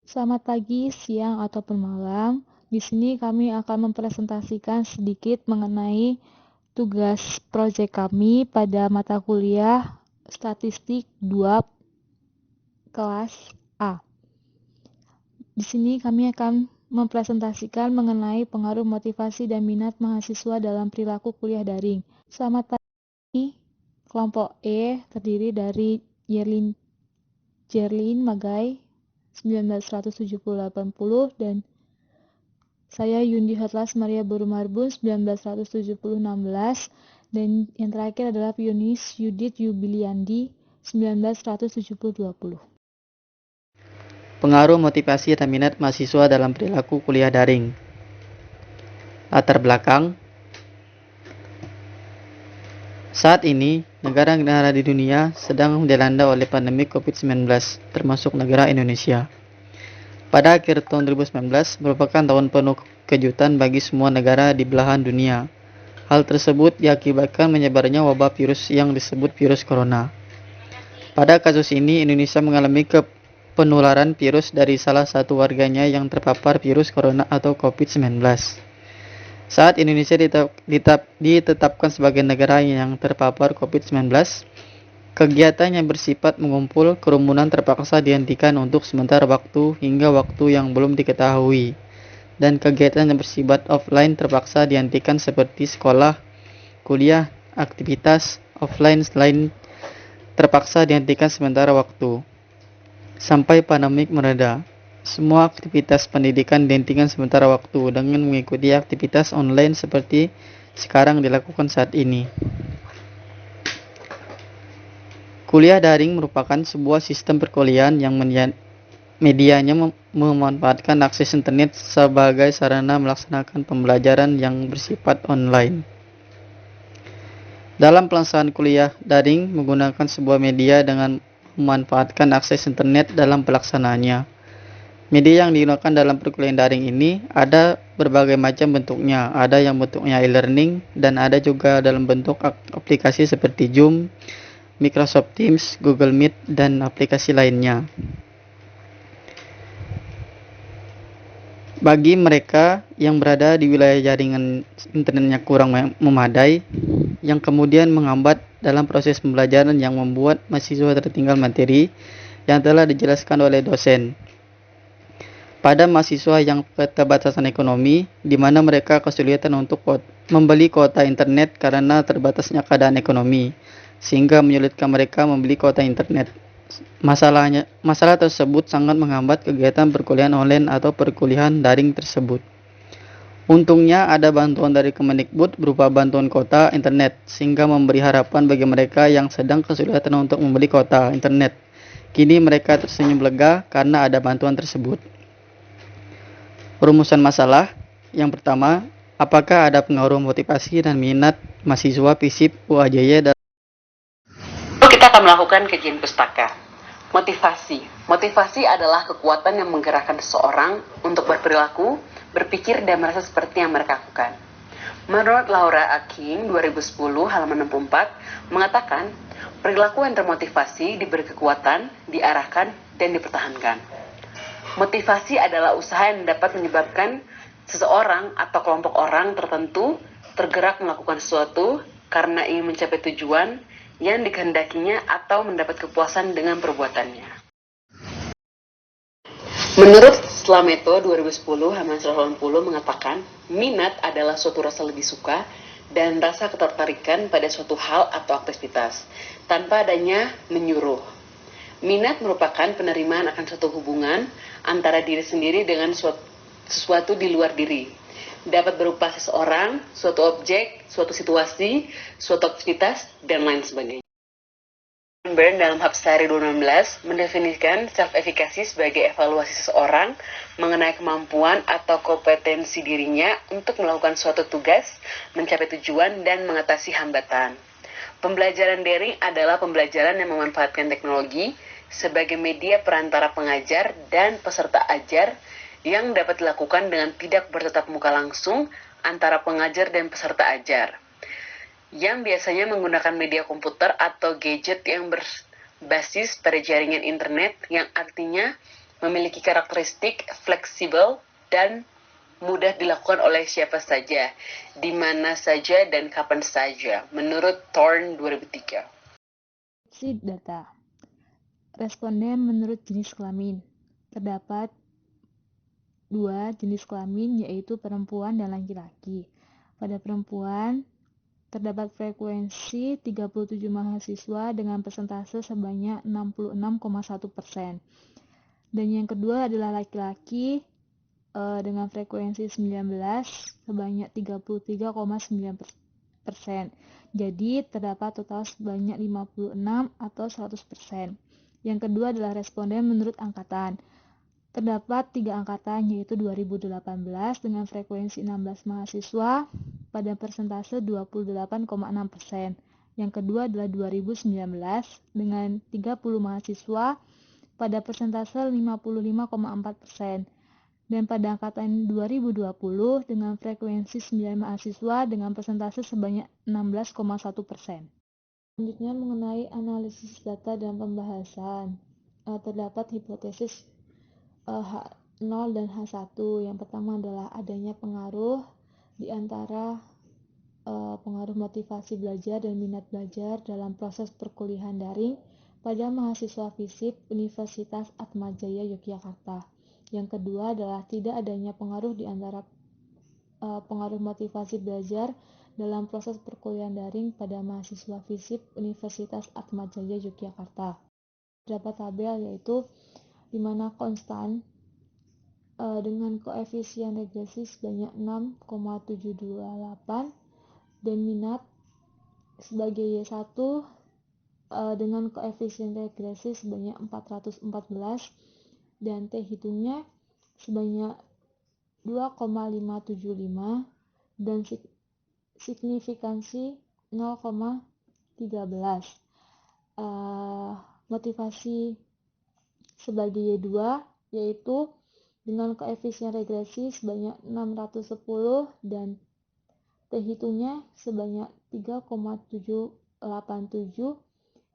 Selamat pagi, siang, ataupun malam. Di sini kami akan mempresentasikan sedikit mengenai tugas proyek kami pada mata kuliah Statistik 2 kelas A. Di sini kami akan mempresentasikan mengenai pengaruh motivasi dan minat mahasiswa dalam perilaku kuliah daring. Selamat pagi. Kelompok E terdiri dari Jerlin Magai 1970-80 dan saya Yundi Hotlas Maria Boru Marbun 1970-16 dan yang terakhir adalah Yunis Yudit Yubiliandi 1970-20. Pengaruh motivasi dan minat mahasiswa dalam perilaku kuliah daring. Latar belakang. Saat ini, negara-negara di dunia sedang dilanda oleh pandemi COVID-19, termasuk negara Indonesia. Pada akhir tahun 2019 merupakan tahun penuh kejutan bagi semua negara di belahan dunia. Hal tersebut diakibatkan menyebarnya wabah virus yang disebut virus corona. Pada kasus ini, Indonesia mengalami penularan virus dari salah satu warganya yang terpapar virus corona atau COVID-19. Saat Indonesia ditetapkan sebagai negara yang terpapar COVID-19, kegiatan yang bersifat mengumpul kerumunan terpaksa dihentikan untuk sementara waktu hingga waktu yang belum diketahui, dan kegiatan yang bersifat offline terpaksa dihentikan seperti sekolah, kuliah, aktivitas offline selain terpaksa dihentikan sementara waktu sampai pandemik mereda. Semua aktivitas pendidikan dihentikan sementara waktu dengan mengikuti aktivitas online seperti sekarang dilakukan saat ini. Kuliah daring merupakan sebuah sistem perkuliahan yang medianya memanfaatkan akses internet sebagai sarana melaksanakan pembelajaran yang bersifat online. Dalam pelaksanaan kuliah daring menggunakan sebuah media dengan memanfaatkan akses internet dalam pelaksanaannya. Media yang digunakan dalam perkuliahan daring ini ada berbagai macam bentuknya. Ada yang bentuknya e-learning dan ada juga dalam bentuk aplikasi seperti Zoom, Microsoft Teams, Google Meet, dan aplikasi lainnya. Bagi mereka yang berada di wilayah jaringan internetnya kurang memadai, yang kemudian menghambat dalam proses pembelajaran yang membuat mahasiswa tertinggal materi yang telah dijelaskan oleh dosen. Pada mahasiswa yang keterbatasan ekonomi, di mana mereka kesulitan untuk membeli kuota internet karena terbatasnya keadaan ekonomi, sehingga menyulitkan mereka membeli kuota internet. Masalah tersebut sangat menghambat kegiatan perkuliahan online atau perkuliahan daring tersebut. Untungnya ada bantuan dari Kemendikbud berupa bantuan kuota internet, sehingga memberi harapan bagi mereka yang sedang kesulitan untuk membeli kuota internet. Kini mereka tersenyum lega karena ada bantuan tersebut. Perumusan masalah. Yang pertama, apakah ada pengaruh motivasi dan minat mahasiswa FISIP UAJY dalam... Kita akan melakukan kajian pustaka. Motivasi adalah kekuatan yang menggerakkan seseorang untuk berperilaku, berpikir, dan merasa seperti yang mereka lakukan. Menurut Laura Aking 2010 halaman 64 mengatakan, perilaku yang termotivasi diberi kekuatan, diarahkan, dan dipertahankan. Motivasi adalah usaha yang dapat menyebabkan seseorang atau kelompok orang tertentu tergerak melakukan sesuatu karena ingin mencapai tujuan yang dikehendakinya atau mendapat kepuasan dengan perbuatannya. Menurut Slameto 2010 halaman 180 mengatakan, minat adalah suatu rasa lebih suka dan rasa ketertarikan pada suatu hal atau aktivitas tanpa adanya menyuruh. Minat merupakan penerimaan akan suatu hubungan antara diri sendiri dengan sesuatu di luar diri. Dapat berupa seseorang, suatu objek, suatu situasi, suatu aktivitas, dan lain sebagainya. Burn dalam Hapsari 2016 mendefinisikan self-efficacy sebagai evaluasi seseorang mengenai kemampuan atau kompetensi dirinya untuk melakukan suatu tugas, mencapai tujuan, dan mengatasi hambatan. Pembelajaran daring adalah pembelajaran yang memanfaatkan teknologi sebagai media perantara pengajar dan peserta ajar yang dapat dilakukan dengan tidak bertatap muka langsung antara pengajar dan peserta ajar, yang biasanya menggunakan media komputer atau gadget yang berbasis pada jaringan internet, yang artinya memiliki karakteristik fleksibel dan mudah dilakukan oleh siapa saja, di mana saja dan kapan saja, menurut Thorne 2003. Data. Responden menurut jenis kelamin. Terdapat 2 jenis kelamin, yaitu perempuan dan laki-laki. Pada perempuan, terdapat frekuensi 37 mahasiswa dengan persentase sebanyak 66,1%. Dan yang kedua adalah laki-laki dengan frekuensi 19 sebanyak 33,9%. Jadi terdapat total sebanyak 56 atau 100%. Yang kedua adalah responden menurut angkatan. Terdapat 3 angkatan, yaitu 2018 dengan frekuensi 16 mahasiswa pada persentase 28,6%. Yang kedua adalah 2019 dengan 30 mahasiswa pada persentase 55,4%. Dan pada angkatan 2020 dengan frekuensi 9 mahasiswa dengan persentase sebanyak 16,1%. Selanjutnya mengenai analisis data dan pembahasan. Terdapat hipotesis H0 dan H1. Yang pertama adalah adanya pengaruh di antara pengaruh motivasi belajar dan minat belajar dalam proses perkuliahan daring pada mahasiswa FISIP Universitas Atmajaya Yogyakarta. Yang kedua adalah tidak adanya pengaruh di antara pengaruh motivasi belajar dalam proses perkuliahan daring pada mahasiswa FISIP Universitas Atmajaya Yogyakarta. Terdapat tabel yaitu di mana konstan dengan koefisien regresi sebanyak 6,728 dan minat sebagai Y1 dengan koefisien regresi sebanyak 414 dan T hitungnya sebanyak 2,575 dan signifikansi 0,13. Motivasi sebagai Y2 yaitu dengan koefisien regresi sebanyak 610 dan T hitungnya sebanyak 3,787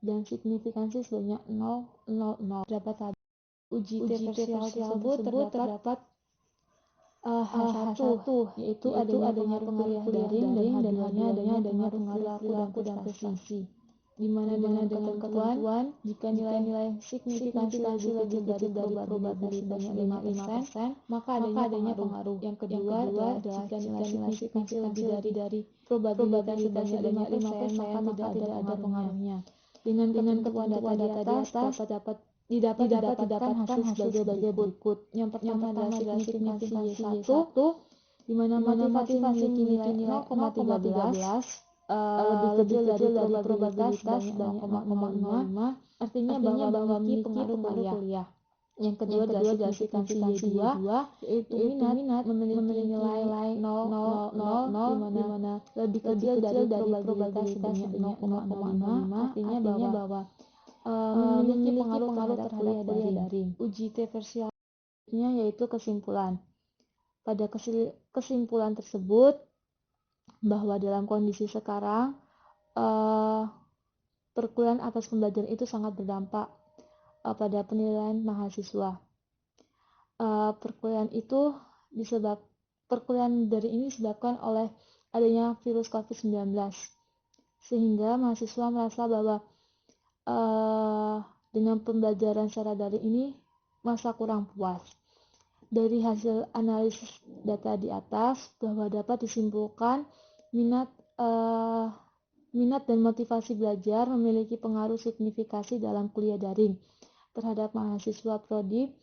dan signifikansi sebanyak 0,00. Dapat uji diferensial tersebut terdapat H1 yaitu adanya pengaruh kuliah daring dan adanya pengaruh dan prestasi. Di mana dengan ketentuan jika nilai signifikansi lebih kecil dari probabilitas sebanyak 5%, maka adanya pengaruh. Yang kedua adalah jika nilai signifikansi lebih dari probabilitas sebanyak 5%, maka tidak ada pengaruhnya. Dengan ketentuan data di atas dapat didapatkan hasil sebagai berikut. Yang pertama adalah signifikansi Y1, di mana motivasi memiliki nilai 0,13 lebih kecil dari probabilitas sebanyak 0,05, artinya bahwa memiliki pengaruh kuliah. Yang kedua adalah signifikansi Y2, yaitu minat memiliki nilai 0,00, di mana lebih kecil dari probabilitas sebanyak 0,05, artinya bahwa memiliki pengaruh terhadap kuliah daring. Uji diferensialnya yaitu kesimpulan. Pada kesimpulan tersebut bahwa dalam kondisi sekarang perkuliahan atas pembelajaran itu sangat berdampak pada penilaian mahasiswa. Perkuliahan dari ini disebabkan oleh adanya virus COVID-19, sehingga mahasiswa merasa bahwa dengan pembelajaran secara daring ini merasa kurang puas. Dari hasil analisis data di atas bahwa dapat disimpulkan minat dan motivasi belajar memiliki pengaruh signifikasi dalam kuliah daring terhadap mahasiswa prodi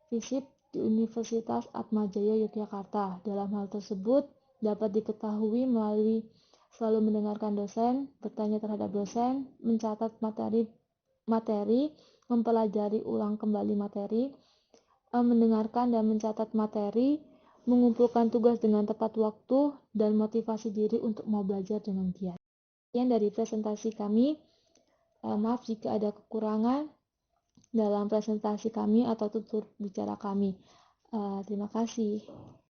FISIP di Universitas Atmajaya Yogyakarta. Dalam hal tersebut dapat diketahui melalui selalu mendengarkan dosen, bertanya terhadap dosen, mencatat materi, mempelajari ulang kembali materi, mendengarkan dan mencatat materi, mengumpulkan tugas dengan tepat waktu, dan motivasi diri untuk mau belajar dengan giat. Sekian dari presentasi kami. Maaf jika ada kekurangan dalam presentasi kami atau tutur bicara kami. Terima kasih.